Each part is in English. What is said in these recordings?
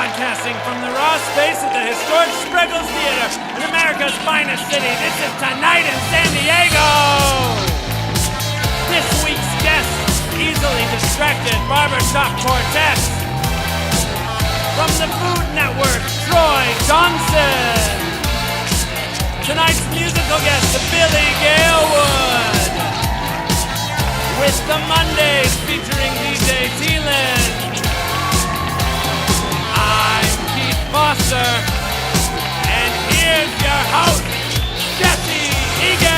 Broadcasting from the raw space of the historic Spriggles Theater in America's finest city, this is Tonight in San Diego! This week's guest, easily distracted Barbershop Quartet. From the Food Network, Troy Johnson. Tonight's musical guest, Billy Galewood. With the Mondaze featuring DJ Teelyn. I'm Keith Foster, and here's your host, Jesse Egan.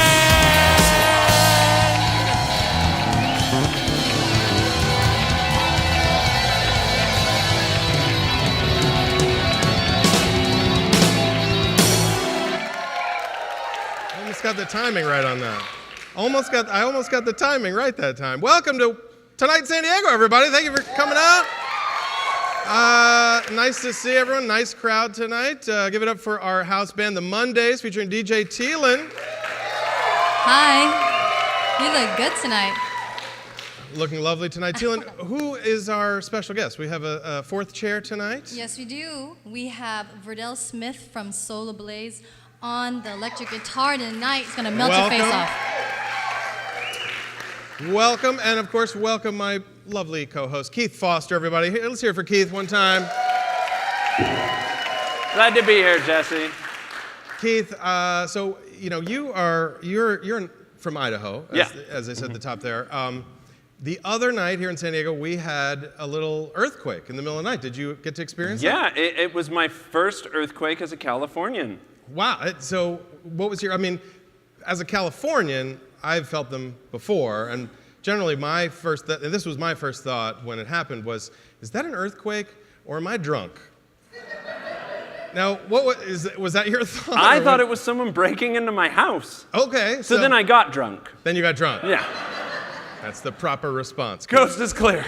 Almost got the timing right on that. I almost got the timing right that time. Welcome to Tonight San Diego, everybody. Thank you for coming out. Nice to see everyone. Nice crowd tonight. Give it up for our house band, the Mondaze, featuring DJ Teelyn. Hi. You look good tonight. Looking lovely tonight. Teelyn, who is our special guest? We have a fourth chair tonight. Yes, we do. We have Verdell Smith from Soul Ablaze on the electric guitar tonight. He's going to melt your face off. Welcome, and of course, welcome my lovely co-host, Keith Foster, everybody. Let's hear it for Keith one time. Glad to be here, Jesse. Keith, so, you know, you're from Idaho, as I said at the top there. The other night here in San Diego, we had a little earthquake in the middle of the night. Did you get to experience that? Yeah, it was my first earthquake as a Californian. Wow, so what was as a Californian, I've felt them before, and generally and this was my first thought when it happened was, is that an earthquake or am I drunk? Now, was that your thought? I thought it was someone breaking into my house. Okay. So then I got drunk. Then you got drunk? Yeah. That's the proper response. Coast is clear.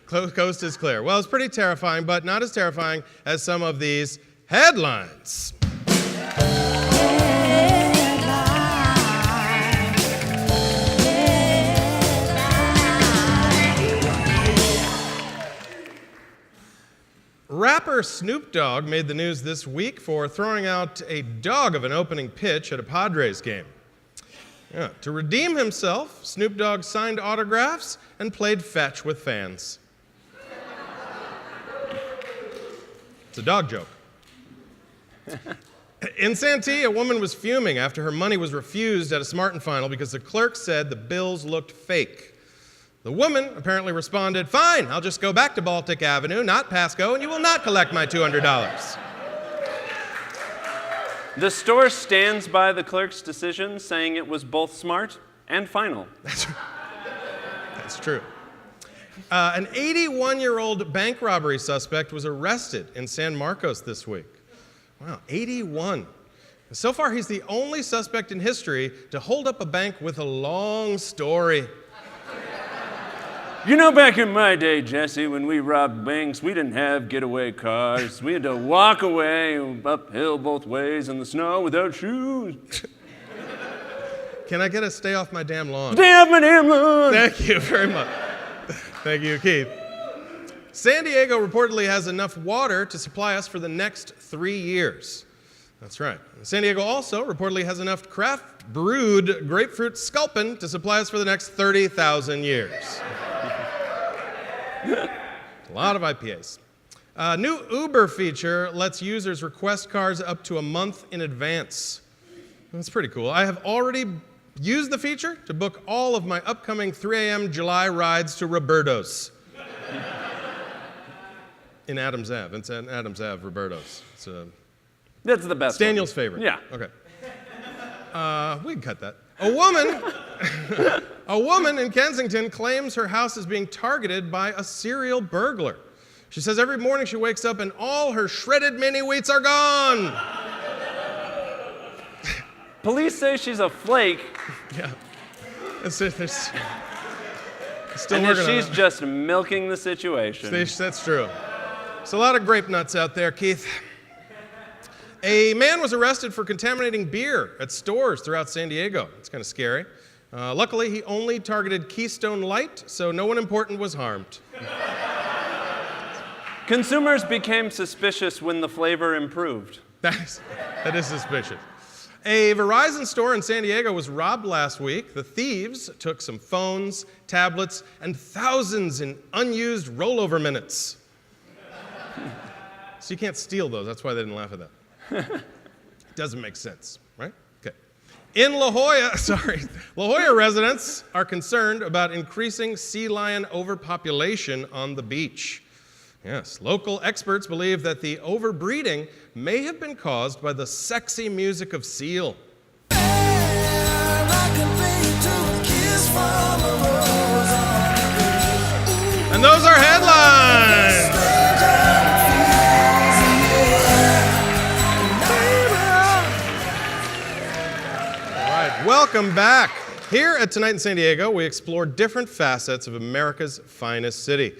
Coast is clear. Well, it's pretty terrifying, but not as terrifying as some of these headlines. Rapper Snoop Dogg made the news this week for throwing out a dog of an opening pitch at a Padres game. Yeah, to redeem himself, Snoop Dogg signed autographs and played fetch with fans. It's a dog joke. In Santee, a woman was fuming after her money was refused at a Smartin' Final because the clerk said the bills looked fake. The woman apparently responded, "Fine, I'll just go back to Baltic Avenue, not Pasco, and you will not collect my $200. The store stands by the clerk's decision, saying it was both smart and final. That's true. An 81-year-old bank robbery suspect was arrested in San Marcos this week. Wow, 81. So far, he's the only suspect in history to hold up a bank with a long story. You know, back in my day, Jesse, when we robbed banks, we didn't have getaway cars. We had to walk away uphill both ways in the snow without shoes. Can I get a stay off my damn lawn? Stay off my damn lawn! Thank you very much. Thank you, Keith. San Diego reportedly has enough water to supply us for the next 3 years. That's right. San Diego also reportedly has enough craft brewed grapefruit sculpin to supply us for the next 30,000 years. A lot of IPAs. New Uber feature lets users request cars up to a month in advance. That's pretty cool. I have already used the feature to book all of my upcoming 3 a.m. July rides to Roberto's. In Adams Ave. It's at Adams Ave, Roberto's. That's the best. It's Daniel's favorite. Yeah. Okay. We can cut that. A woman in Kensington claims her house is being targeted by a serial burglar. She says every morning she wakes up and all her shredded mini wheats are gone. Police say she's a flake. Yeah. Still And working that she's on it. just milking the situation. That's true. There's a lot of grape nuts out there, Keith. A man was arrested for contaminating beer at stores throughout San Diego. It's kind of scary. Luckily, he only targeted Keystone Light, so no one important was harmed. Consumers became suspicious when the flavor improved. That is suspicious. A Verizon store in San Diego was robbed last week. The thieves took some phones, tablets, and thousands in unused rollover minutes. So you can't steal those. That's why they didn't laugh at that. Doesn't make sense, right? Okay. In La Jolla residents are concerned about increasing sea lion overpopulation on the beach. Yes, local experts believe that the overbreeding may have been caused by the sexy music of seal. And those are headlines! All right, welcome back. Here at Tonight in San Diego, we explore different facets of America's finest city.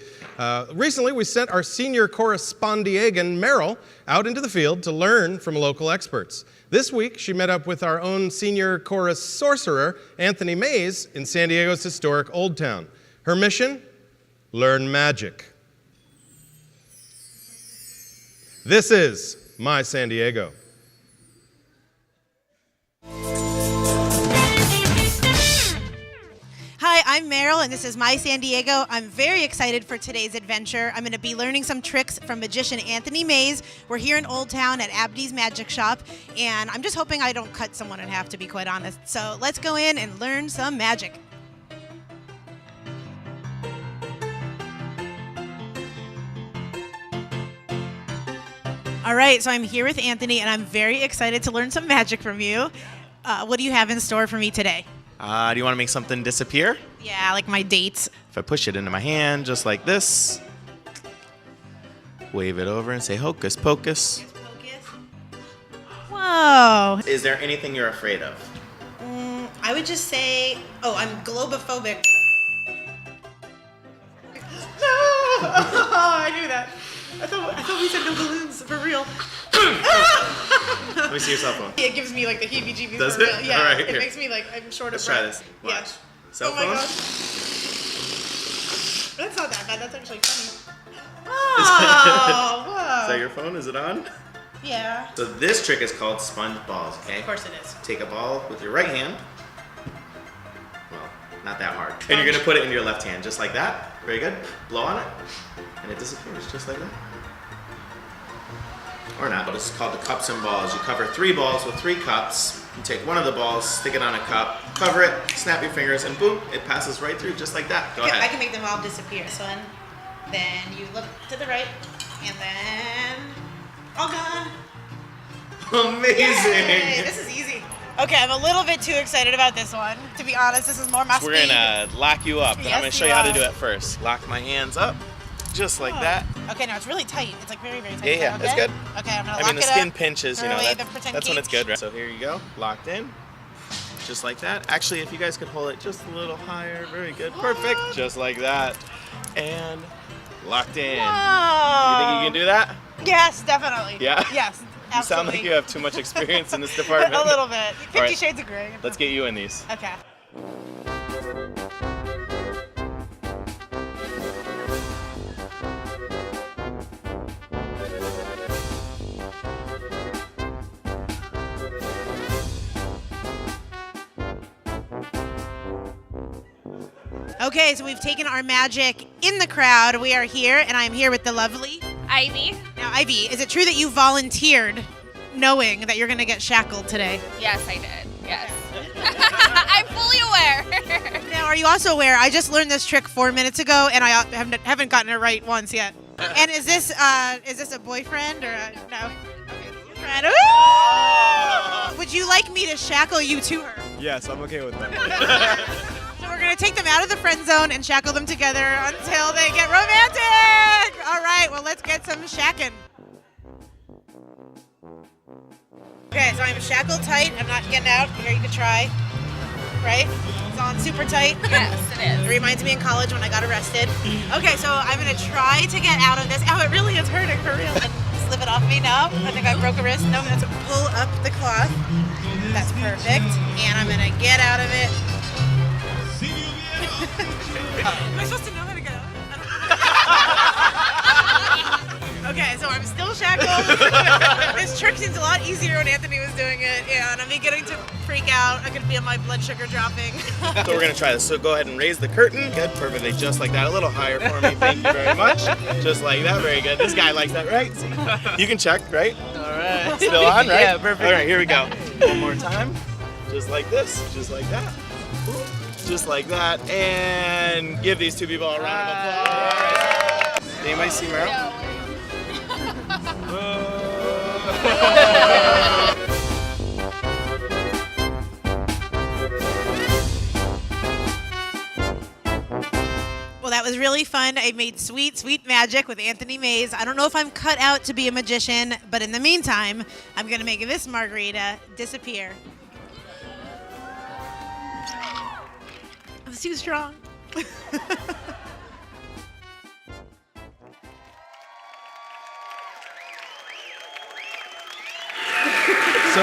Recently, we sent our senior correspondent, Meryl, out into the field to learn from local experts. This week, she met up with our own senior chorus sorcerer, Anthony Mays, in San Diego's historic Old Town. Her mission? Learn magic. This is My San Diego. Hi, I'm Meryl, and this is My San Diego. I'm very excited for today's adventure. I'm going to be learning some tricks from magician Anthony Mays. We're here in Old Town at Abdi's Magic Shop, and I'm just hoping I don't cut someone in half, to be quite honest. So let's go in and learn some magic. All right, so I'm here with Anthony, and I'm very excited to learn some magic from you. What do you have in store for me today? Do you want to make something disappear? Yeah, like my dates. If I push it into my hand just like this, wave it over and say hocus pocus. Whoa. Is there anything you're afraid of? I would just say, I'm globophobic. No! I knew that. I thought we said no balloons, for real. Let me see your cell phone. It gives me like the heebie-jeebies. Does for it? real. Yeah, All right, it here. makes me like I'm short Let's of try breath. this. Watch. Yeah. Cell Oh my phone? gosh. That's not that bad. That's actually funny. Oh, whoa. Is that your phone? Is it on? Yeah. So this trick is called sponge balls, okay? Of course it is. Take a ball with your right hand. Well, not that hard. And you're gonna put it in your left hand, just like that. Very good. Blow on it, and it disappears, just like that. Or not, but it's called the cups and balls. You cover 3 balls with 3 cups. You take one of the balls, stick it on a cup, cover it, snap your fingers, and boom, it passes right through, just like that. Go I ahead. can make them all disappear. So then you look to the right, and then all gone. Amazing. Yay, this is easy. Okay, I'm a little bit too excited about this one. To be honest, this is more my We're speed. gonna lock you up, and Yes, I'm gonna show you you how to are. do it first. Lock my hands up, just like that. Okay, now it's really tight. It's like very, very tight. Yeah, Okay? that's good. Okay, I'm gonna I lock mean, the it skin up. pinches, you Throw know, away the pretend that's when it's cage. good, right? So here you go, locked in, just like that. Actually, if you guys could hold it just a little higher, very good, perfect, just like that. And locked in. Whoa. You think you can do that? Yes, definitely. Yeah? Yes, You sound absolutely. like you have too much experience in this department. A little bit. 50 right. Shades of Grey. Let's get you in these. Okay. Okay, so we've taken our magic in the crowd. We are here, and I'm here with the lovely Ivy? Now, Ivy, is it true that you volunteered knowing that you're going to get shackled today? Yes, I did. Yes. I'm fully aware. Now, are you also aware, I just learned this trick 4 minutes ago, and I haven't gotten it right once yet. And is this a boyfriend or a, no? Okay, friend. Ooh! Would you like me to shackle you to her? Yes, I'm okay with that. So we're going to take them out of the friend zone and shackle them together until they get romantic. All right, well, let's get some shacking. Okay, so I'm shackled tight. I'm not getting out. Here, you can try. Right? It's on super tight. Yes, it is. It reminds me in college when I got arrested. Okay, so I'm going to try to get out of this. Oh, it really is hurting for real. And slip it off me. No, I think I broke a wrist. No, I'm going to pull up the cloth. That's perfect. And I'm going to get out of it. Am I supposed to know how to get out? I'm still shackled. This trick seems a lot easier when Anthony was doing it, and I'm beginning to freak out. I could feel my blood sugar dropping. So we're gonna try this. So go ahead and raise the curtain. Good, perfectly, just like that. A little higher for me. Thank you very much. Just like that. Very good. This guy likes that, right? See? You can check, right? All right. Still on, right? Yeah, perfect. All right, here we go. One more time. Just like this. Just like that. Just like that. And give these two people a round of applause. Anybody see Meryl? Well, that was really fun. I made sweet, sweet magic with Anthony Mays. I don't know if I'm cut out to be a magician, but in the meantime, I'm going to make this margarita disappear. It was too strong. So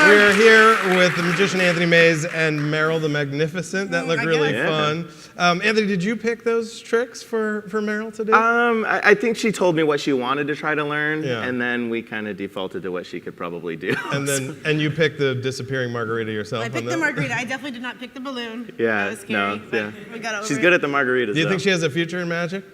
we're here with the magician Anthony Mays and Meryl the Magnificent. That looked really fun. Anthony, did you pick those tricks for Meryl today? I think she told me what she wanted to try to learn, Yeah. and then we kind of defaulted to what she could probably do. And you picked the disappearing margarita yourself. I on picked that? the margarita. I definitely did not pick the balloon. Yeah, That was scary, no, but yeah. we got over She's it. good at the margaritas. Do you think she has a future in magic?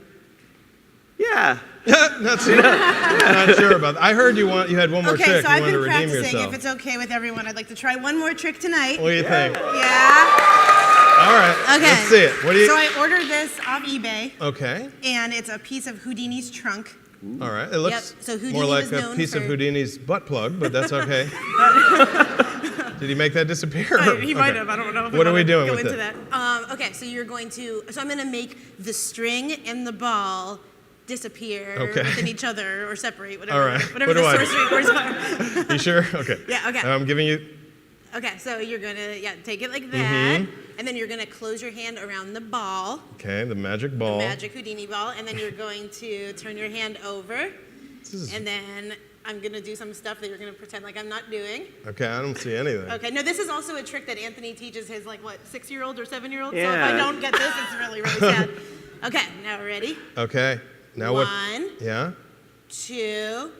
Yeah. Not sure about that. I heard you had one more Okay, trick. so You I've wanted to been redeem practicing. yourself. If it's okay with everyone, I'd like to try one more trick tonight. What do you think? Yeah. All right. Okay. Let's see it. What do you? So I ordered this off eBay, Okay. and it's a piece of Houdini's trunk. All right. It looks Yep, so Houdini more like was a known piece of for- Houdini's butt plug, but that's okay. Did he make that disappear? He might have. I don't know. If What are we doing go with into it? that. Okay, so you're going to. So I'm going to make the string and the ball disappear within each other or separate, whatever. All right. Whatever What do I the do? sorcery words are. You sure? Okay. Yeah. Okay. I'm giving you. Okay, so you're gonna take it like that, and then you're gonna close your hand around the ball, Okay, the magic ball. magic Houdini ball, and then you're going to turn your hand over, and then I'm gonna do some stuff that you're gonna pretend like I'm not doing. Okay, I don't see anything. Okay, no, this is also a trick that Anthony teaches his 6-year-old or 7-year-old. So if Yeah. I don't get this, it's really, really sad. Okay, now ready? Okay. Now what? 1, Yeah. 2.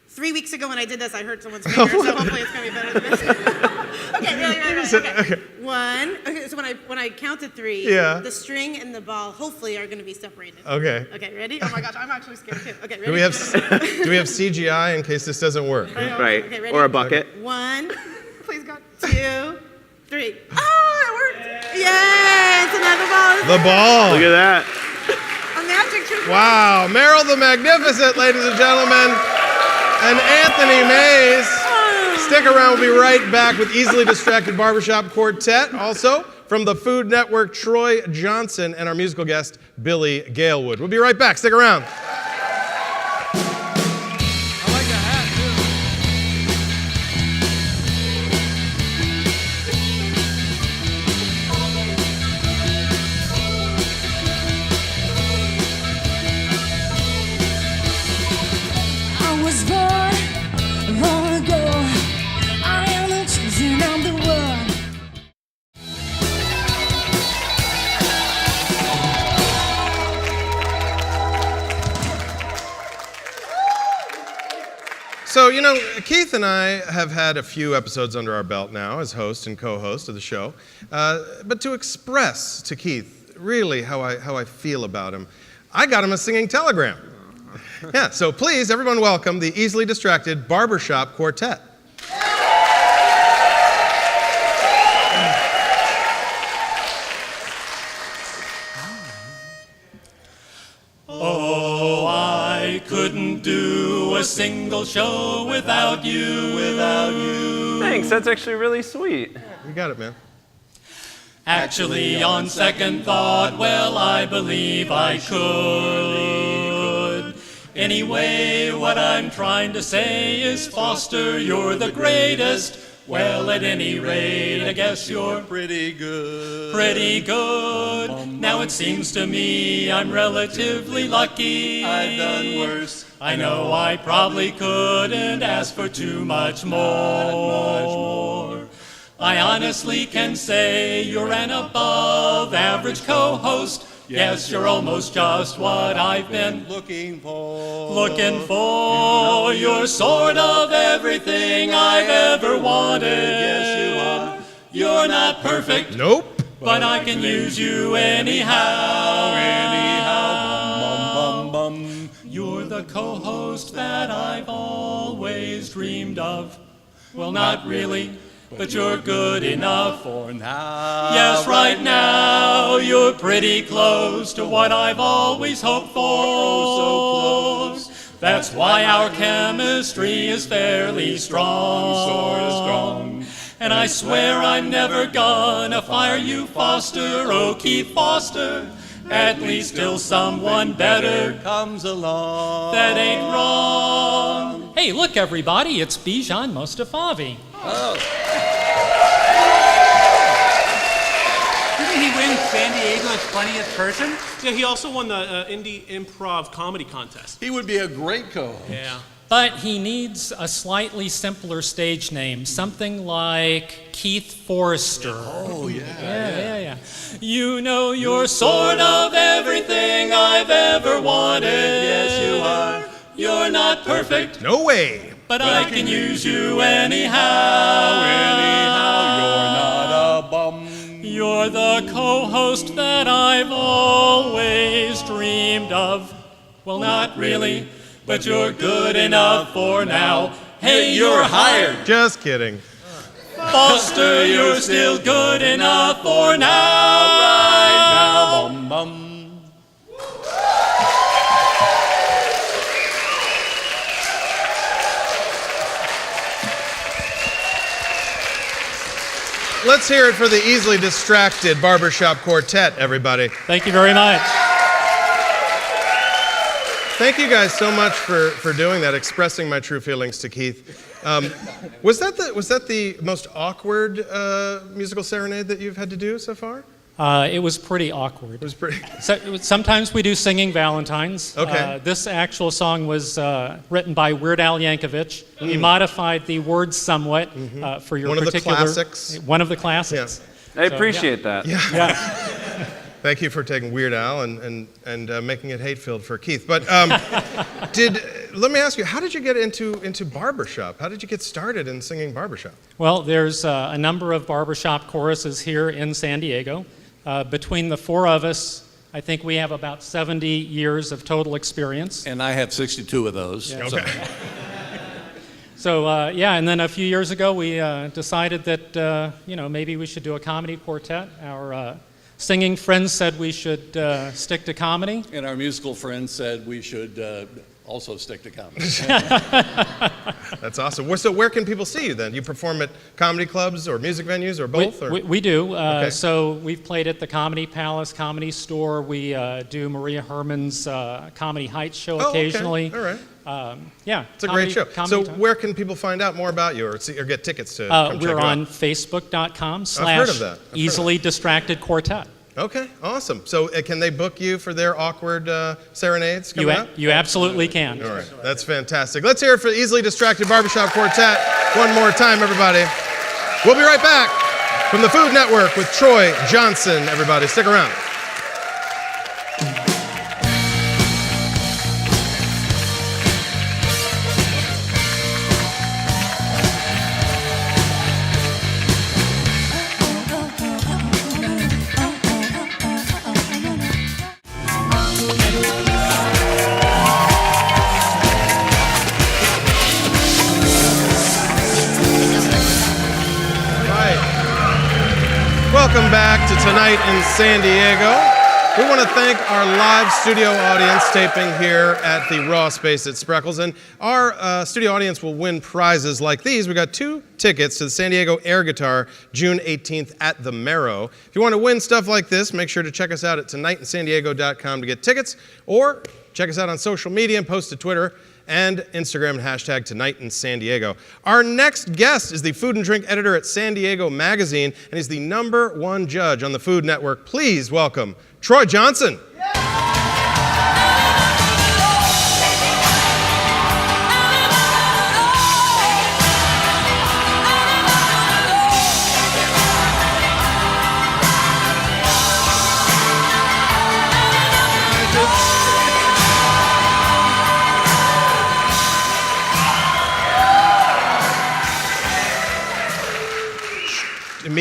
3 weeks ago when I did this, I hurt someone's finger, so hopefully it's gonna be better than this. Okay, really. Okay. 1. Okay, so when I count to 3, Yeah. the string and the ball hopefully are gonna be separated. Okay. Okay, ready? Oh my gosh, I'm actually scared too. Okay, ready? Do we have CGI in case this doesn't work? Right. Okay, ready? Or a bucket. 1, please God. 2, 3. Oh, it worked! Yay! It's another ball. The ball. Look at that. A magic trick. Wow, Meryl the Magnificent, ladies and gentlemen, and Anthony Mays. Stick around, we'll be right back with Easily Distracted Barbershop Quartet. Also, from the Food Network, Troy Johnson, and our musical guest, Billy Galewood. We'll be right back, stick around. I was born long ago. I am the chosen of the world. So, Keith and I have had a few episodes under our belt now as host and co-host of the show. But to express to Keith really how I feel about him, I got him a singing telegram. Yeah, so please, everyone welcome the Easily Distracted Barbershop Quartet. Oh, I couldn't do a single show without you. Thanks, that's actually really sweet. You got it, man. Actually, on second thought, well, I believe I could. Anyway, what I'm trying to say is, Foster, you're the greatest. Well, at any rate, I guess you're pretty good. Pretty good. Now it seems to me I'm relatively lucky. I've done worse. I know I probably couldn't ask for too much more. I honestly can say you're an above average co-host. Yes, you're almost just what I've been looking for. You're sort of everything I've ever wanted. Yes, you are. You're not perfect. Nope. But I can use you anyhow. Bum, bum, bum. You're the co-host that I've always dreamed of. Well, not really, but you're good enough For now. Yes, right now, you're pretty close to what I've always hoped for. Oh, so close. That's why our chemistry is fairly strong. Sort of strong. And I swear I'm never gonna fire you, Foster. Oh, Keith Foster. At least till someone better comes along. that ain't wrong. Hey, look, everybody, it's Bijan Mostafavi. Didn't he win San Diego's funniest person? Yeah, he also won the Indie Improv Comedy Contest. He would be a great co-host. Yeah. But he needs a slightly simpler stage name, something like Keith Forrester. Oh, yeah. Yeah. You know you're sort of everything I've ever wanted. Yes, you are. You're not perfect, No way. but I can use you anyhow. You're not a bum. You're the co-host that I've always dreamed of. Well, not really, but you're good enough for now. Hey, you're hired. Just kidding. Foster, you're still good enough for now. Right now, bum, bum. Let's hear it for the easily distracted Barbershop Quartet, everybody. Thank you very much. Thank you guys so much for doing that, expressing my true feelings to Keith. Was that the most awkward musical serenade that you've had to do so far? It was pretty awkward. It was pretty. Sometimes we do Singing Valentines. Okay. This actual song was written by Weird Al Yankovic. We modified the words somewhat for your One of the particular... classics. One of the classics. I appreciate that. Yeah. Yeah. Thank you for taking Weird Al and making it hate-filled for Keith. But let me ask you, how did you get into barbershop? How did you get started in singing barbershop? Well, there's a number of barbershop choruses here in San Diego. Between the four of us, I think we have about 70 years of total experience. And I have 62 of those. Yeah. So. Okay. So and then a few years ago, we decided that maybe we should do a comedy quartet. Our singing friends said we should stick to comedy. And our musical friends said we should also stick to comedy. That's awesome. So where can people see you then? You perform at comedy clubs or music venues or both? We do. Okay. So we've played at the Comedy Palace, Comedy Store. We do Maria Herman's Comedy Heights show occasionally. All right. Yeah. It's a great show. So time. where can people find out more about you or get tickets to come check We're it on out? Facebook.com/Easily Distracted Quartet. Okay, awesome. So can they book you for their awkward serenades coming up? You absolutely can. All right, that's fantastic. Let's hear it for Easily Distracted Barbershop Quartet one more time, everybody. We'll be right back from the Food Network with Troy Johnson, everybody. Stick around. Welcome back to Tonight in San Diego. We want to thank our live studio audience taping here at the Raw Space at Spreckles. And our studio audience will win prizes like these. We got 2 tickets to the San Diego Air Guitar, June 18th at the Marrow. If you want to win stuff like this, make sure to check us out at tonightinsandiego.com to get tickets, or check us out on social media and post to Twitter and Instagram and hashtag Tonight in San Diego. Our next guest is the food and drink editor at San Diego Magazine, and he's the #1 judge on the Food Network. Please welcome Troy Johnson.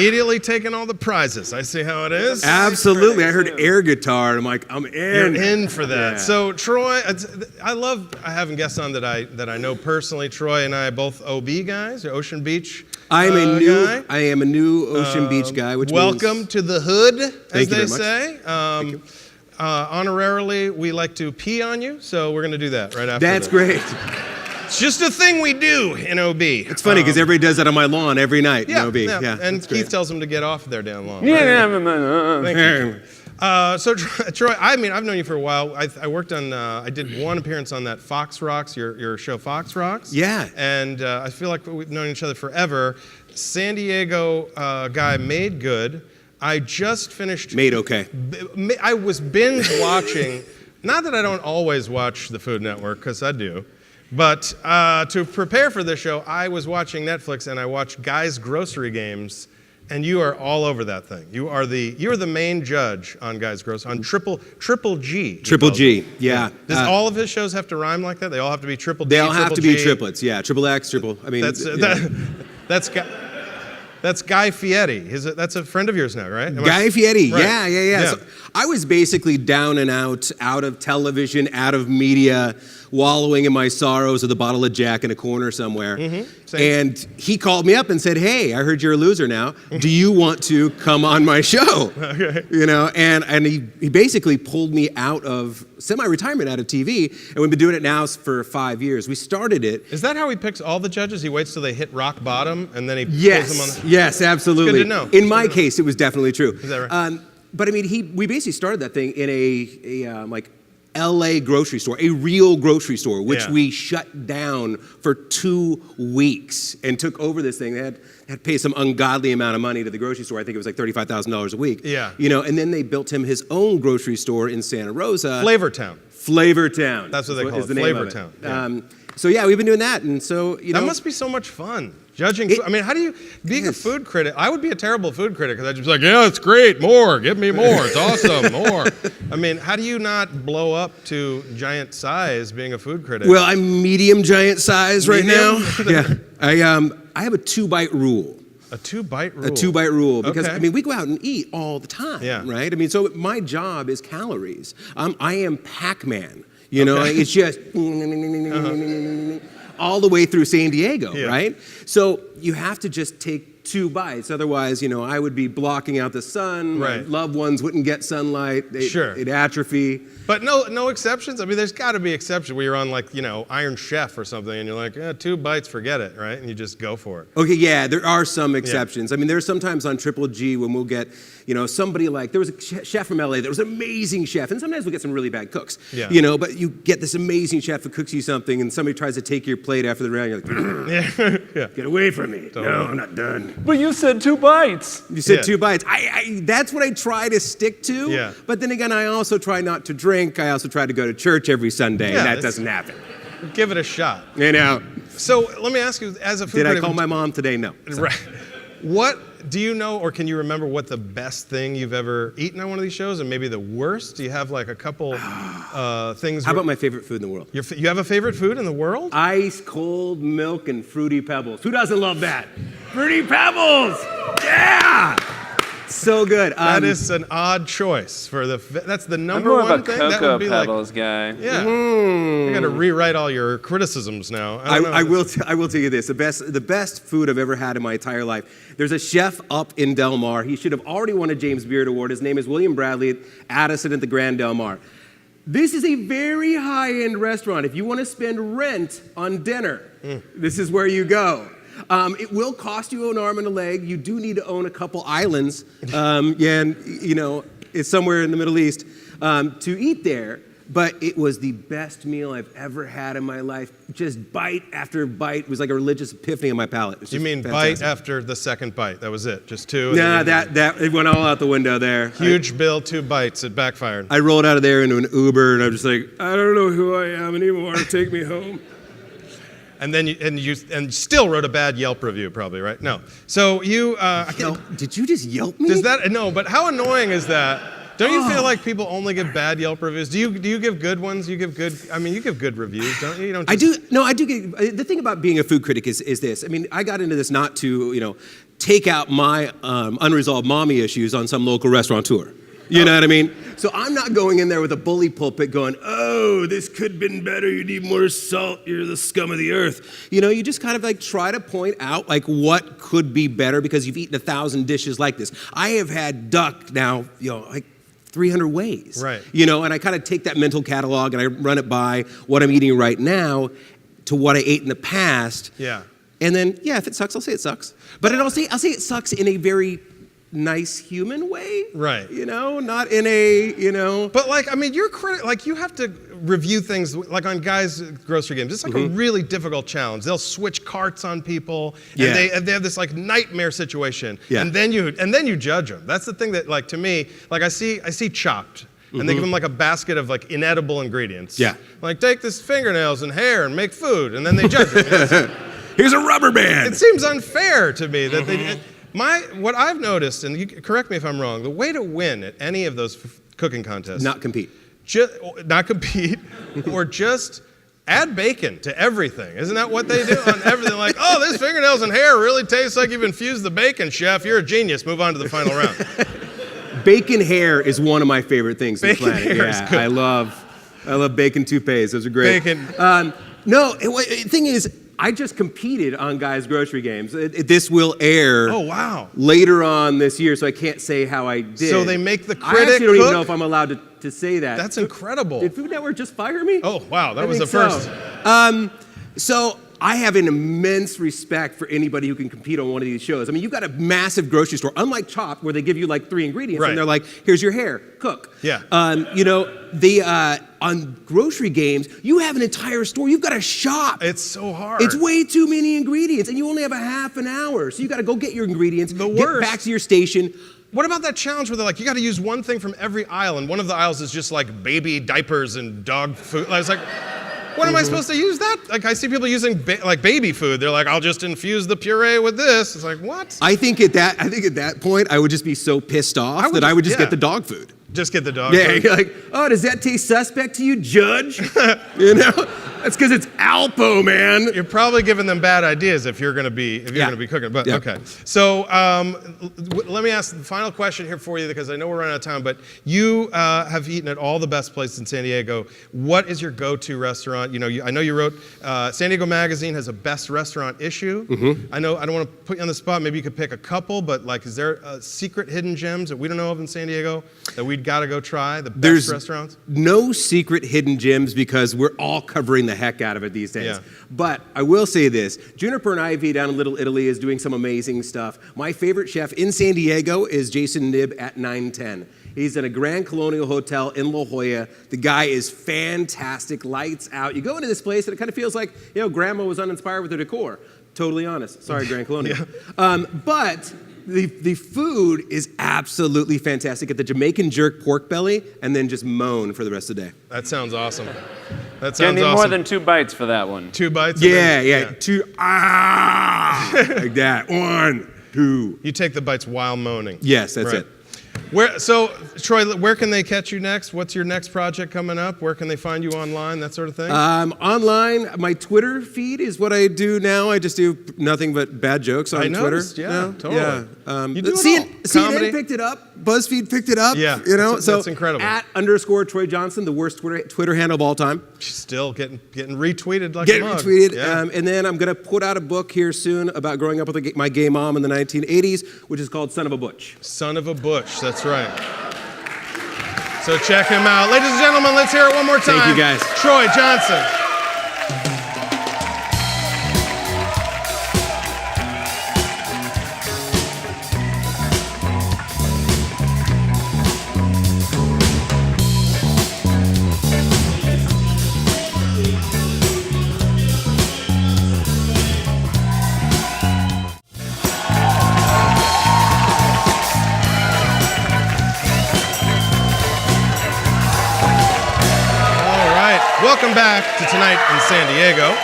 immediately taking all the prizes. I see how it is. Absolutely. I heard air guitar, and I'm like, I'm in. You're in for that. Yeah. So Troy, I love having guests on that I know personally. Troy and I are both OB guys, or Ocean Beach. I am guy. a new Ocean Beach guy, which welcome means, to the hood, as Thank you they very say. much. Honorarily, we like to pee on you, so we're going to do that right after. That's this. great. It's just a thing we do in OB. It's funny because everybody does that on my lawn every night in OB. Yeah. And Keith tells them to get off their damn lawn. Yeah, Thank you. So Troy, I mean, I've known you for a while. I worked on, I did one appearance on that Fox Rocks, your show Fox Rocks. Yeah. And I feel like we've known each other forever. San Diego guy Made Good. I just finished. Made okay. I was binge watching. Not that I don't always watch the Food Network, because I do. But to prepare for this show, I was watching Netflix and I watched Guys Grocery Games, and you are all over that thing. You're the main judge on Guys Grocery on Triple G. Triple G, yeah. Does all of his shows have to rhyme like that? They all have to be Triple G. They all have to be G? triplets, yeah. Triple X, triple. I mean, that's Guy Fieri. That's a friend of yours now, right? Guy Fieri, right. yeah. So I was basically down and out of television, out of media, wallowing in my sorrows with a bottle of Jack in a corner somewhere. Mm-hmm. And he called me up and said, hey, I heard you're a loser now. Do you want to come on my show? Okay. You know, and he basically pulled me out of semi-retirement, out of TV, and we've been doing it now for 5 years. We started it. Is that how he picks all the judges? He waits till they hit rock bottom and then he Yes, pulls them on? yes, absolutely. It's good to know. In my case, it was definitely true. Is that right? But I mean, we basically started that thing in a like LA grocery store, a real grocery store, which we shut down for 2 weeks and took over this thing. They had to pay some ungodly amount of money to the grocery store. I think it was like $35,000 a week. Yeah. You know, and then they built him his own grocery store in Santa Rosa. Flavortown. Flavortown. That's what they call it, the name of it. Flavortown. Yeah. So yeah, we've been doing that, and so that must be so much fun. Judging food. I mean, how do you, being a food critic, I would be a terrible food critic because I'd just be like, yeah, it's great, more, give me more, it's awesome, more. I mean, how do you not blow up to giant size being a food critic? Well, I'm medium giant size right now. Yeah, I have a 2-bite rule. A 2-bite rule? A 2-bite rule, because, Okay. I mean, we go out and eat all the time, right? I mean, so my job is calories. I am Pac-Man, you know, it's just all the way through San Diego, right? So you have to just take 2 bites. Otherwise, you know, I would be blocking out the sun. My loved ones wouldn't get sunlight. They'd atrophy. But no exceptions? I mean, there's got to be exceptions where you're on, like, you know, Iron Chef or something, and you're like, 2 bites, forget it, right? And you just go for it. Okay, yeah, there are some exceptions. I mean, there's sometimes on Triple G when we'll get, you know, somebody like, there was a chef from LA that was an amazing chef, and sometimes we'll get some really bad cooks, you know, but you get this amazing chef who cooks you something, and somebody tries to take your plate after the round, you're like, get away from me. Totally. No, I'm not done. But you said 2 bites. You said 2 bites. That's what I try to stick to. Yeah. But then again, I also try not to drink. I also try to go to church every Sunday, and that doesn't happen. Give it a shot. You know. So let me ask you, as a food critic, Did I call my mom today? No. Right. What do you know, or can you remember what the best thing you've ever eaten on one of these shows, and maybe the worst? Do you have like a couple things? How about my favorite food in the world? You have a favorite food in the world? Ice cold milk and Fruity Pebbles. Who doesn't love that? Fruity Pebbles! Yeah! So good. That is an odd choice for that's the number I'm more one of a thing. Cocoa That would be Pebbles guy. Yeah. You got to rewrite all your criticisms now. I will tell you this: the best food I've ever had in my entire life. There's a chef up in Del Mar. He should have already won a James Beard Award. His name is William Bradley at Addison at the Grand Del Mar. This is a very high-end restaurant. If you want to spend rent on dinner, this is where you go. It will cost you an arm and a leg. You do need to own a couple islands, and you know, it's somewhere in the Middle East to eat there. But it was the best meal I've ever had in my life. Just bite after bite. It was like a religious epiphany on my palate. You mean fantastic. Bite after the second bite? That was it? Just 2? Nah, it went all out the window there. Huge bill, 2 bites. It backfired. I rolled out of there into an Uber, and I'm just like, I don't know who I am anymore. Take me home. And then you still wrote a bad Yelp review, probably, right? No. So you. Did you just Yelp me? Does that? No. But how annoying is that? Don't you feel like people only give bad Yelp reviews? Do you give good ones? You give good. I mean, you give good reviews, don't you? You don't. I do. No, I do. The thing about being a food critic is this. I mean, I got into this not to take out my unresolved mommy issues on some local restaurateur. You know what I mean? So I'm not going in there with a bully pulpit going, oh, this could have been better. You need more salt. You're the scum of the earth. You know, you just kind of like try to point out like what could be better because you've eaten 1,000 dishes like this. I have had duck now, you know, like 300 ways. Right. You know, and I kind of take that mental catalog and I run it by what I'm eating right now to what I ate in the past. Yeah. And then, yeah, if it sucks, I'll say it sucks. But I'll say it sucks in a very nice human way. Right. You know, not in a, you know. But like, I mean, like you have to review things like on guys' grocery games. It's like a really difficult challenge. They'll switch carts on people, and they have this like nightmare situation. Yeah. And then you judge them. That's the thing that like to me, like I see Chopped. And they give them like a basket of like inedible ingredients. Yeah. Like take this fingernails and hair and make food, and then they judge it. Here's a rubber band. It seems unfair to me that they. What I've noticed, and you correct me if I'm wrong, the way to win at any of those cooking contests, not compete, not compete, or just add bacon to everything. Isn't that what they do on everything? Like, oh, this fingernails and hair really tastes like you've infused the bacon, chef. You're a genius. Move on to the final round. Bacon hair is one of my favorite things on the planet. Bacon hair is good. I love bacon toupees. Those are great. Bacon. The thing is, I just competed on Guys Grocery Games. This will air later on this year, so I can't say how I did. So they make the critic I actually don't cook? even know if I'm allowed to say that. That's incredible. Did Food Network just fire me? Oh, wow. That was the think first. So I have an immense respect for anybody who can compete on one of these shows. I mean, you've got a massive grocery store, unlike Chopped, where they give you like 3 ingredients, and they're like, here's your hair, cook. Yeah. You know, on grocery games, you have an entire store. You've got to shop. It's so hard. It's way too many ingredients, and you only have a half an hour. So you got to go get your ingredients, get back to your station. What about that challenge where they're like, you got to use one thing from every aisle, and one of the aisles is just like baby diapers and dog food. I was like, what am I supposed to use that? Like, I see people using like baby food. They're like, I'll just infuse the puree with this. It's like, what? I think at that point, I would just be so pissed off that I would just get the dog food. Just get the dog food. Yeah, food. you're like, oh, does that taste suspect to you, Judge? You know, that's because it's Alpo, man. You're probably giving them bad ideas if you're gonna be cooking. But okay, so let me ask the final question here for you because I know we're running out of time. But you have eaten at all the best places in San Diego. What is your go-to restaurant? You know, I know you wrote San Diego Magazine has a best restaurant issue. I know I don't want to put you on the spot. Maybe you could pick a couple. But like, is there secret hidden gems that we don't know of in San Diego that we'd got to go try? The best restaurants? No secret hidden gems because we're all covering the heck out of it these days. Yeah. But I will say this, Juniper and Ivy down in Little Italy is doing some amazing stuff. My favorite chef in San Diego is Jason Knibb at 910. He's in a Grand Colonial Hotel in La Jolla. The guy is fantastic, lights out. You go into this place and it kind of feels like, you know, grandma was uninspired with her decor. Totally honest. Sorry, Grand Colonial. But the food is absolutely fantastic. Get the Jamaican jerk pork belly and then just moan for the rest of the day. That sounds awesome. That You sounds need awesome. more than 2 bites for that one. 2 bites? Yeah. 2, like that. 1, 2. You take the bites while moaning. Yes, that's it. So, Troy, where can they catch you next? What's your next project coming up? Where can they find you online, that sort of thing? Online, my Twitter feed is what I do now. I just do nothing but bad jokes on Twitter. Noticed, totally. Yeah. You do it all. CNN picked it up. BuzzFeed picked it up. Yeah, you know, that's incredible. @ Troy Johnson, the worst Twitter handle of all time. Still getting retweeted like a mug. Retweeted. Yeah. And then I'm going to put out a book here soon about growing up with my gay mom in the 1980s, which is called Son of a Butch. Son of a Butch, that's right. So check him out. Ladies and gentlemen, let's hear it one more time. Thank you, guys. Troy Johnson. Welcome back to Tonight in San Diego.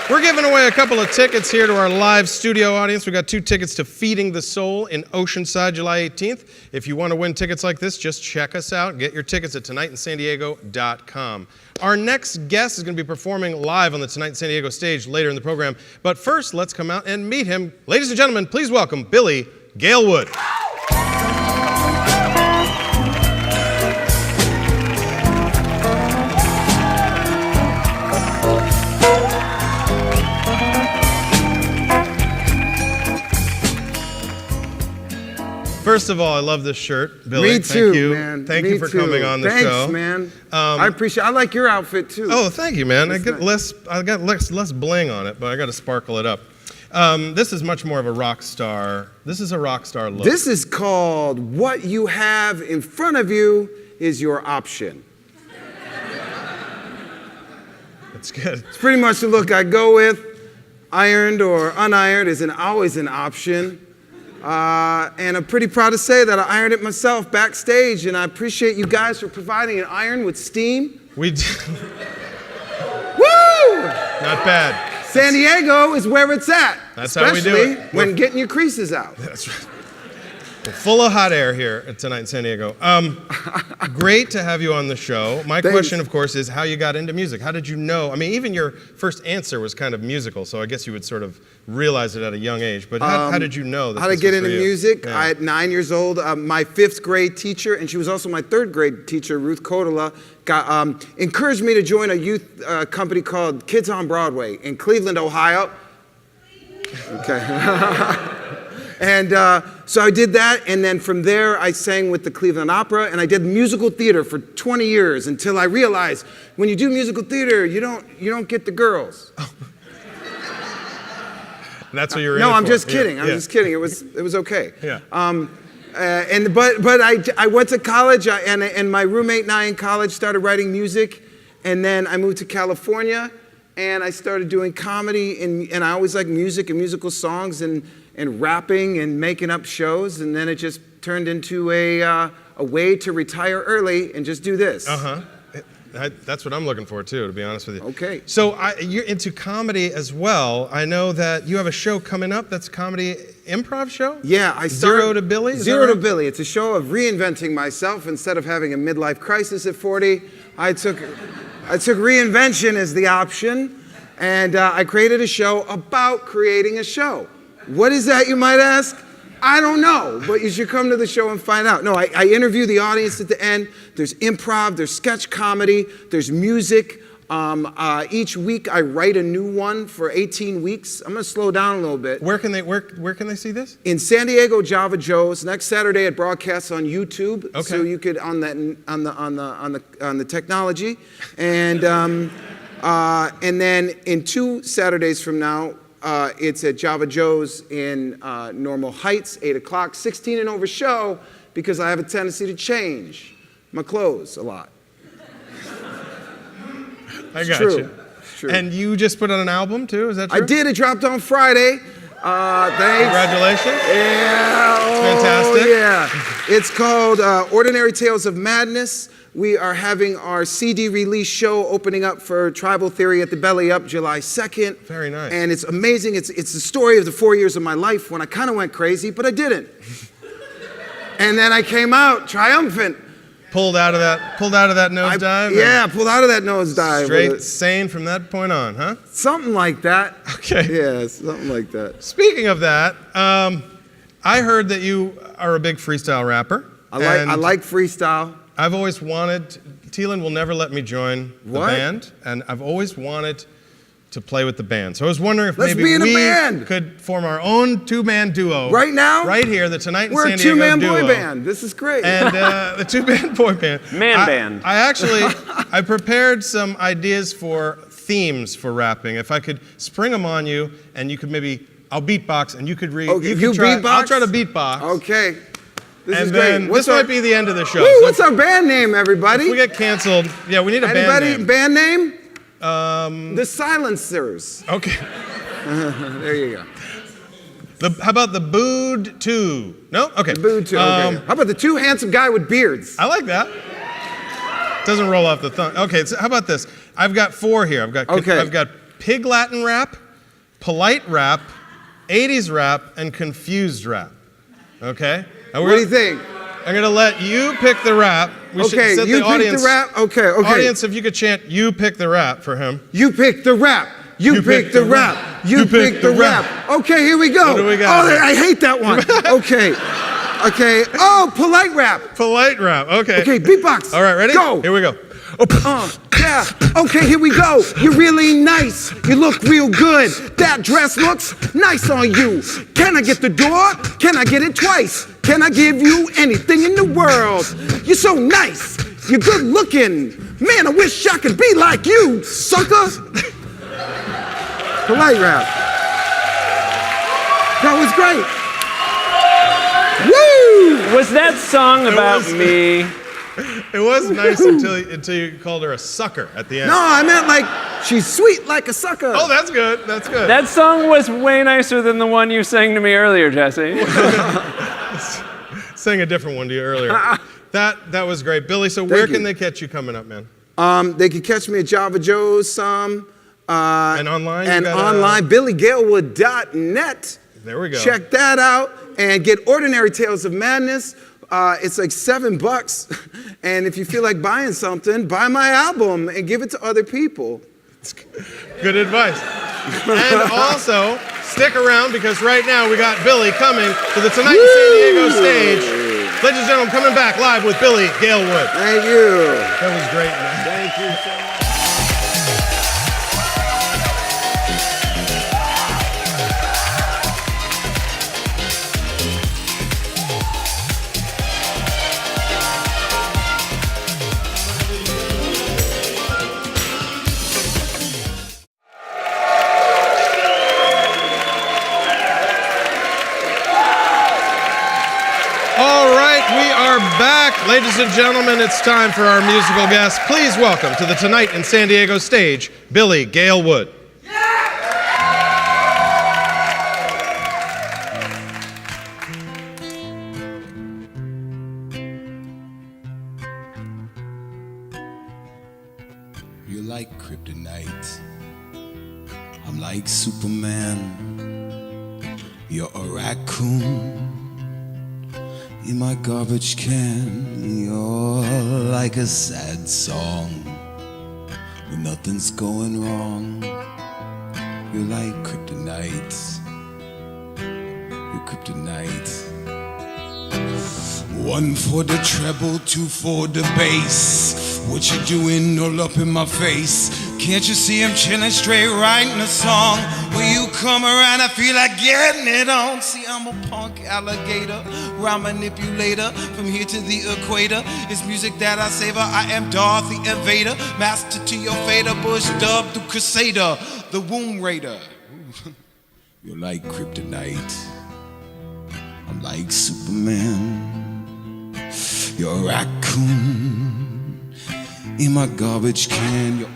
We're giving away a couple of tickets here to our live studio audience. We got 2 tickets to Feeding the Soul in Oceanside, July 18th. If you want to win tickets like this, just check us out. Get your tickets at tonightsinsandiego.com. Our next guest is going to be performing live on the Tonight in San Diego stage later in the program. But first, let's come out and meet him. Ladies and gentlemen, please welcome Billy Galewood. First of all, I love this shirt, Billy. Me too, thank you. man. Thank you for coming on the show. Thanks, man. I appreciate. I like your outfit too. Oh, thank you, man. I got less bling on it, but I got to sparkle it up. This is much more of a rock star. This is a rock star look. This is called "What You Have in Front of You Is Your Option." That's good. It's pretty much the look I go with. Ironed or unironed is always an option. And I'm pretty proud to say that I ironed it myself backstage, and I appreciate you guys for providing an iron with steam. We do. Woo! Not bad. San Diego is where it's at. That's how we do it. Especially when getting your creases out. That's right. We're full of hot air here at Tonight in San Diego. Great to have you on the show. My question, of course, is how you got into music. How did you know? I mean, even your first answer was kind of musical, so I guess you would sort of realize it at a young age. But how did you know that how to this get was into for you? music? Yeah. At 9 years old, my 5th grade teacher, and she was also my 3rd grade teacher, Ruth Kotola, encouraged me to join a youth company called Kids on Broadway in Cleveland, Ohio. Okay. And so I did that, and then from there I sang with the Cleveland Opera, and I did musical theater for 20 years until I realized when you do musical theater, you don't get the girls. That's what you're in No, it I'm for. just kidding. Yeah. I'm just kidding. It was okay. Yeah. But I went to college, and my roommate and I in college started writing music, and then I moved to California, and I started doing comedy, and I always liked music and musical songs and rapping and making up shows, and then it just turned into a way to retire early and just do this. That's what I'm looking for too, to be honest with you. Okay. So you're into comedy as well. I know that you have a show coming up that's a comedy improv show? Yeah, I started Zero to Billy? Is Zero that to right? Billy. It's a show of reinventing myself. Instead of having a midlife crisis at 40, I took reinvention as the option, and I created a show about creating a show. What is that, you might ask? I don't know, but you should come to the show and find out. No, I interview the audience at the end. There's improv, there's sketch comedy, there's music. Each week I write a new one for 18 weeks. I'm gonna slow down a little bit. Where can they see this? In San Diego, Java Joe's. Next Saturday it broadcasts on YouTube. Okay. So you could on the technology, and then in 2 Saturdays from now. It's at Java Joe's in Normal Heights, 8 o'clock, 16 and over show, because I have a tendency to change my clothes a lot. I got true. you. It's true. And you just put out an album too, is that true? I did. It dropped on Friday. Thanks. Congratulations. Yeah. Fantastic. Yeah. It's called Ordinary Tales of Madness. We are having our CD release show opening up for Tribal Theory at the Belly Up July 2nd. Very nice. And it's amazing. It's the story of the 4 years of my life when I kind of went crazy, but I didn't. And then I came out triumphant. Pulled out of that nosedive? Yeah, pulled out of that nosedive. Straight sane from that point on, huh? Something like that. Okay. Yeah, something like that. Speaking of that, I heard that you are a big freestyle rapper. I like freestyle. I've always wanted, Teelyn will never let me join the band, and I've always wanted to play with the band. So I was wondering if Let's maybe be in a we band. could form our own two-man duo. Right now? Right here, the Tonight in We're San a Diego two-man duo. boy band. This is great. And the two-man boy band. Band. I prepared some ideas for themes for rapping. If I could spring them on you, and you could maybe, I'll beatbox, and you could read. Oh, you try, beatbox? I'll try to beatbox. Okay. This and is then great. this might be the end of the show. Woo, So what's our band name, everybody? if we get canceled, yeah, we need a band name. Band name? The Silencers. Okay. There you go. How about the Booed 2? No? Okay. The Booed 2, okay. How about the two handsome guy with beards? I like that. Doesn't roll off the tongue. Okay, so how about this? I've got 4 here. I've got pig Latin rap, polite rap, 80s rap, and confused rap. Okay? What do you think? I'm going to let you pick the rap. We should set you the audience, pick the rap? Okay. Audience, if you could chant, you pick the rap for him. You pick the rap. You pick the rap. You pick the rap. Okay, here we go. What do we got? Oh, I hate that one. Okay. Oh, polite rap. Polite rap. Okay. Okay, beatbox. All right, ready? Go. Here we go. Yeah. Okay, here we go. You're really nice. You look real good. That dress looks nice on you. Can I get the door? Can I get it twice? Can I give you anything in the world? You're so nice. You're good looking. Man, I wish I could be like you, sucker. Polite rap. That was great. Woo! Was that song about me? It was nice until you called her a sucker at the end. No, I meant like she's sweet like a sucker. Oh, that's good. That's good. That song was way nicer than the one you sang to me earlier, Jesse. Sang a different one to you earlier. That was great. Billy, so where can they catch you coming up, man? They can catch me at Java Joe's and online? And online, BillyGalewood.net. There we go. Check that out and get Ordinary Tales of Madness. It's like $7. And if you feel like buying something, buy my album and give it to other people. Good advice. And also, stick around because right now we got Billy coming to the Tonight in San Diego stage. Ladies and gentlemen, coming back live with Billy Galewood. Thank you. That was great, man. Thank you so much. Back, ladies and gentlemen, it's time for our musical guest. Please welcome to the Tonight in San Diego stage, Billy Galewood. You're like kryptonite. I'm like Superman. You're a raccoon in my garbage can. You're like a sad song when nothing's going wrong. You're like kryptonite. You're kryptonite. 1 for the treble, 2 for the bass. What you doing all up in my face? Can't you see I'm chilling straight writing a song? When you come around I feel like getting it on. See, I'm a punk alligator, rhyme manipulator, from here to the equator. It's music that I savor. I am Darth the Invader, master to your fader, Bush dubbed the Crusader, the Womb Raider. You're like kryptonite. I'm like Superman. You're a raccoon in my garbage can. You're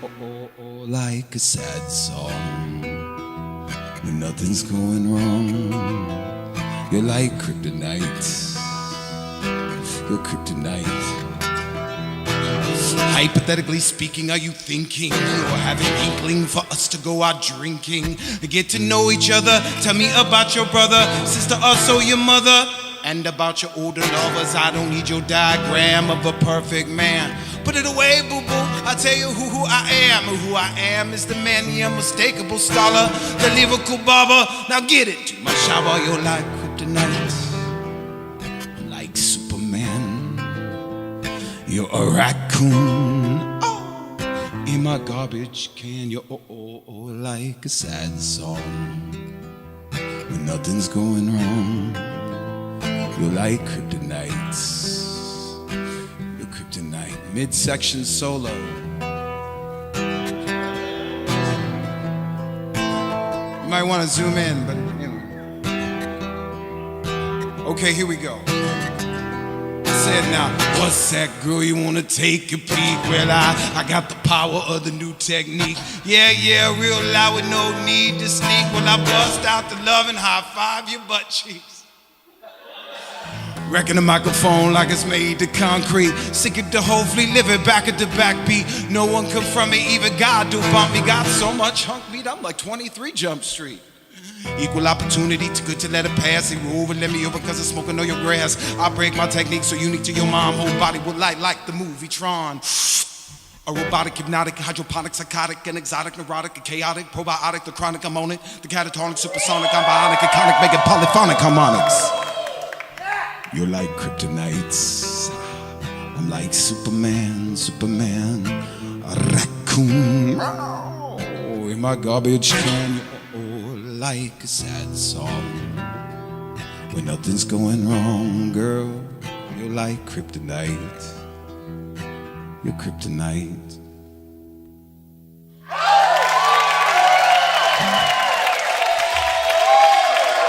like a sad song when nothing's going wrong. You're like kryptonite. You're kryptonite. Hypothetically speaking, are you thinking or having inkling for us to go out drinking, get to know each other? Tell me about your brother, sister, also your mother, and about your older lovers. I don't need your diagram of a perfect man. Put it away, boo-boo. I'll tell you who I am. Who I am is the man, the unmistakable scholar, the lyrical barber. Now get it to my shower. You're like kryptonite. I'm like Superman. You're a raccoon in my garbage can. You're like a sad song when nothing's going wrong. You're like kryptonite. You're kryptonite. Midsection solo. You might want to zoom in, but you know. Okay, here we go. I said now, what's that girl you want to take a peek? Well, I got the power of the new technique. Yeah, real loud with no need to sneak. Well, I bust out the love and high five your butt cheeks. Wrecking the microphone like it's made to concrete. Sick it to hopefully live it back at the backbeat. No one confront me, even God do bump me. Got so much hunk meat, I'm like 23 Jump Street. Equal opportunity, too good to let it pass. They roll over, let me over cause I'm smoking all your grass. I break my technique so unique to your mom. Whole body will light like the movie Tron. A robotic, hypnotic, hydroponic, psychotic, and exotic, neurotic, and chaotic, probiotic, the chronic, I'm on it. The catatonic, supersonic, I'm bionic, iconic, making polyphonic harmonics. You're like kryptonites. I'm like Superman, a raccoon. Oh, in my garbage can. Oh, like a sad song. When nothing's going wrong, girl, you're like kryptonite. You're kryptonite.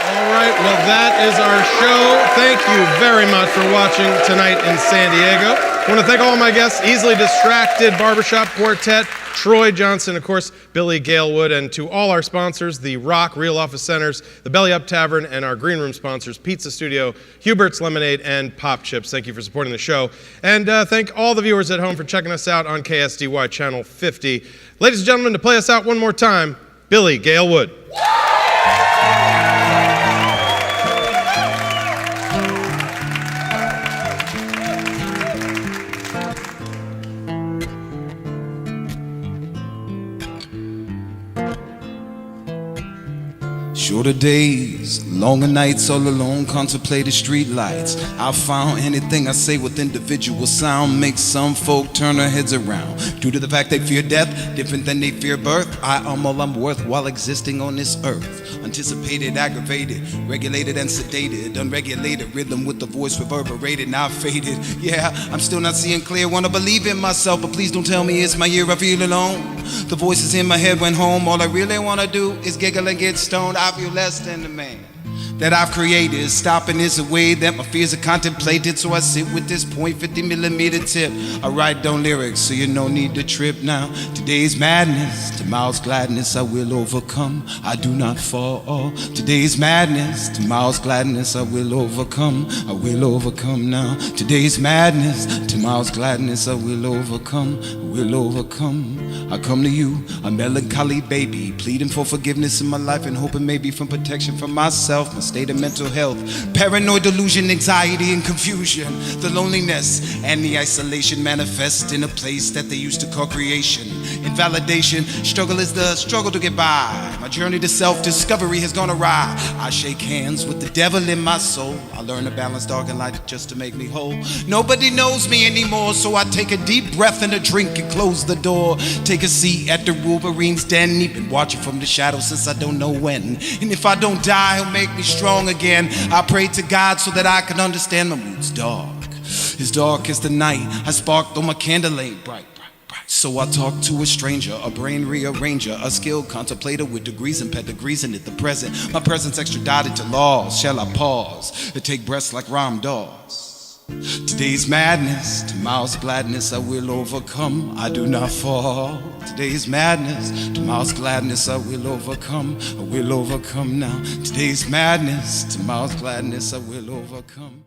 All right, well, that is our show. Thank you very much for watching tonight in San Diego. I want to thank all my guests, Easily Distracted, Barbershop Quartet, Troy Johnson, of course, Billy Galewood, and to all our sponsors, the Rock, Real Office Centers, the Belly Up Tavern, and our Green Room sponsors, Pizza Studio, Hubert's Lemonade, and Pop Chips. Thank you for supporting the show. And thank all the viewers at home for checking us out on KSDY Channel 50. Ladies and gentlemen, to play us out one more time, Billy Galewood. Shorter days, longer nights, all alone, contemplated street lights. I found anything I say with individual sound makes some folk turn their heads around. Due to the fact they fear death, different than they fear birth, I am all I'm worth while existing on this earth. Anticipated, aggravated, regulated and sedated, unregulated rhythm with the voice reverberated, now faded. Yeah, I'm still not seeing clear, wanna believe in myself, but please don't tell me it's my year I feel alone. The voices in my head went home, all I really wanna do is giggle and get stoned. I feel less than the man that I've created. Stopping is a way that my fears are contemplated, so I sit with this .50mm tip. I write down lyrics so you no need to trip now. Today's madness, tomorrow's gladness, I will overcome. I do not fall. Today's madness, tomorrow's gladness, I will overcome. I will overcome now. Today's madness, tomorrow's gladness, I will overcome. I will overcome. I come to you, a melancholy baby, pleading for forgiveness in my life and hoping maybe from protection from myself, my state of mental health, paranoid delusion, anxiety and confusion, the loneliness and the isolation manifest in a place that they used to call creation. Invalidation, struggle is the struggle to get by. My journey to self-discovery has gone awry. I shake hands with the devil in my soul. I learn to balance dark and light just to make me whole. Nobody knows me anymore, so I take a deep breath and a drink and close the door. Take a seat at the Wolverine's den. Been watching from the shadows since I don't know when. And if I don't die, he'll make me strong again. I pray to God so that I can understand my mood's dark. As dark as the night, I spark though my candle ain't bright. So I talk to a stranger, a brain rearranger, a skilled contemplator with degrees and pedigrees in it. The present, my presence extradited to laws. Shall I pause to take breaths like Ram Dawes? Today's madness, tomorrow's gladness, I will overcome. I do not fall. Today's madness, tomorrow's gladness, I will overcome. I will overcome now. Today's madness, tomorrow's gladness, I will overcome.